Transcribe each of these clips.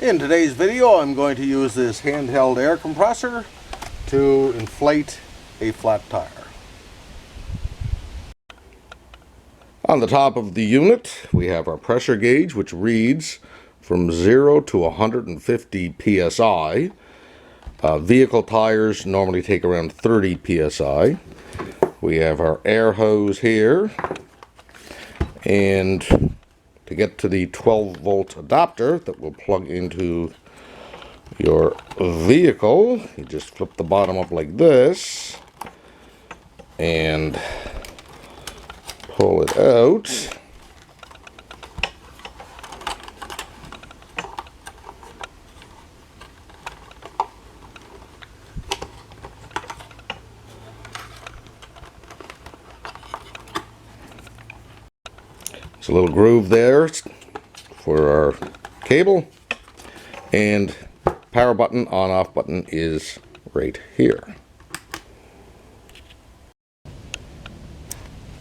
In today's video, I'm going to use this handheld air compressor to inflate a flat tire. On the top of the unit, we have our pressure gauge, which reads from 0 to 150 psi. Vehicle tires normally take around 30 psi. We have our air hose here, and to get to the 12-volt adapter that will plug into your vehicle, you just flip the bottom up like this and pull it out. There's a little groove there for our cable, and power button, on-off button is right here.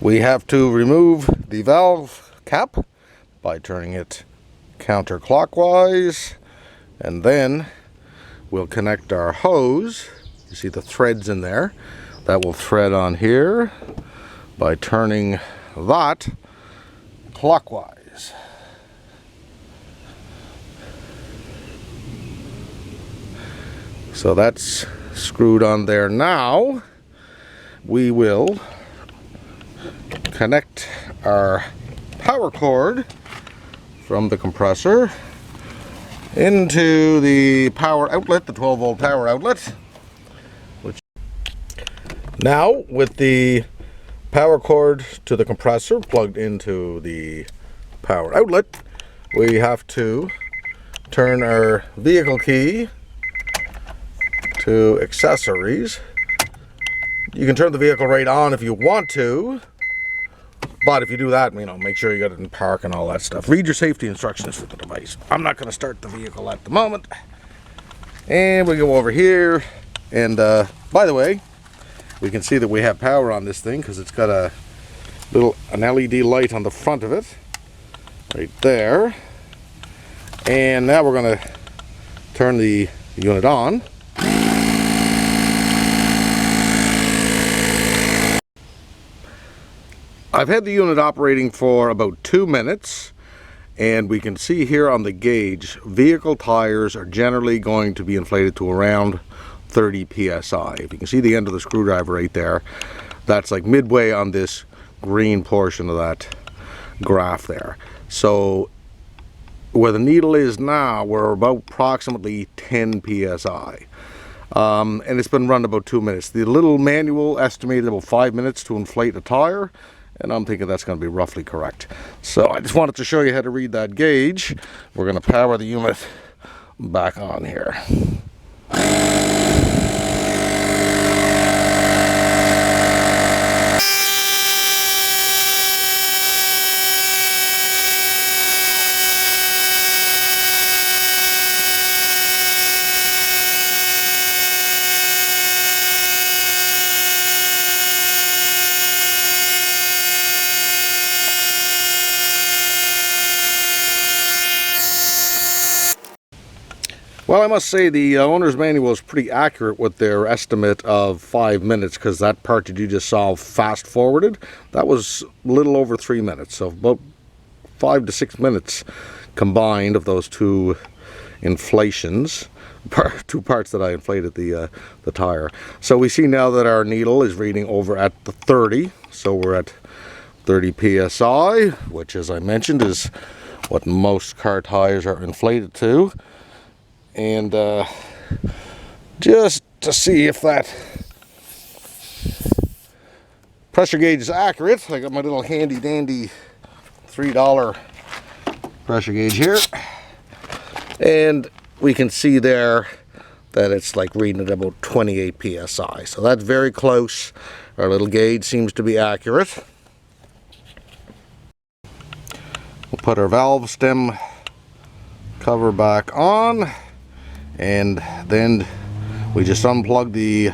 We have to remove the valve cap by turning it counterclockwise, and then we'll connect our hose. You see the threads in there. That will thread on here by turning that clockwise. So that's screwed on there. Now we will connect our power cord from the compressor into the power outlet, the 12-volt power outlet. Now, with the power cord to the compressor plugged into the power outlet, we have to turn our vehicle key to accessories. You can turn the vehicle right on if you want to, but if you do that, make sure you got it in park and all that stuff. Read your safety instructions for the device. I'm not going to start the vehicle at the moment. And we go over here, and by the way, we can see that we have power on this thing because it's got an LED light on the front of it, right there. And now we're going to turn the unit on. I've had the unit operating for about 2 minutes, and we can see here on the gauge, vehicle tires are generally going to be inflated to around 30 psi. If you can see the end of the screwdriver right there, that's like midway on this green portion of that graph there. So where the needle is now, we're about approximately 10 psi. And it's been run about 2 minutes. The little manual estimated about 5 minutes to inflate a tire, and I'm thinking that's going to be roughly correct. So I just wanted to show you how to read that gauge. We're going to power the unit back on here. Well, I must say the owner's manual is pretty accurate with their estimate of 5 minutes, because that part that you just saw fast forwarded, that was a little over 3 minutes. So about 5 to 6 minutes combined of those two inflations, two parts that I inflated the tire. So we see now that our needle is reading over at the 30. So we're at 30 psi, which, as I mentioned, is what most car tires are inflated to. And just to see if that pressure gauge is accurate, I got my little handy dandy $3 pressure gauge here, and we can see there that it's like reading at about 28 psi. So that's very close. Our little gauge seems to be accurate. We'll put our valve stem cover back on, and then we just unplug the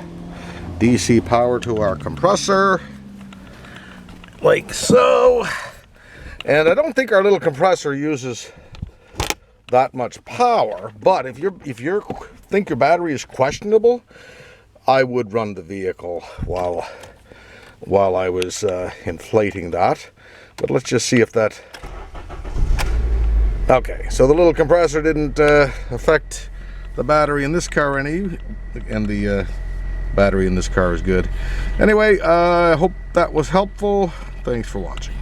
DC power to our compressor like so. And I don't think our little compressor uses that much power. But if you think your battery is questionable, I would run the vehicle while I was inflating that. But let's just see if that... Okay, so the little compressor didn't affect the battery in this car any, and the battery in this car is good. Anyway, I hope that was helpful. Thanks for watching.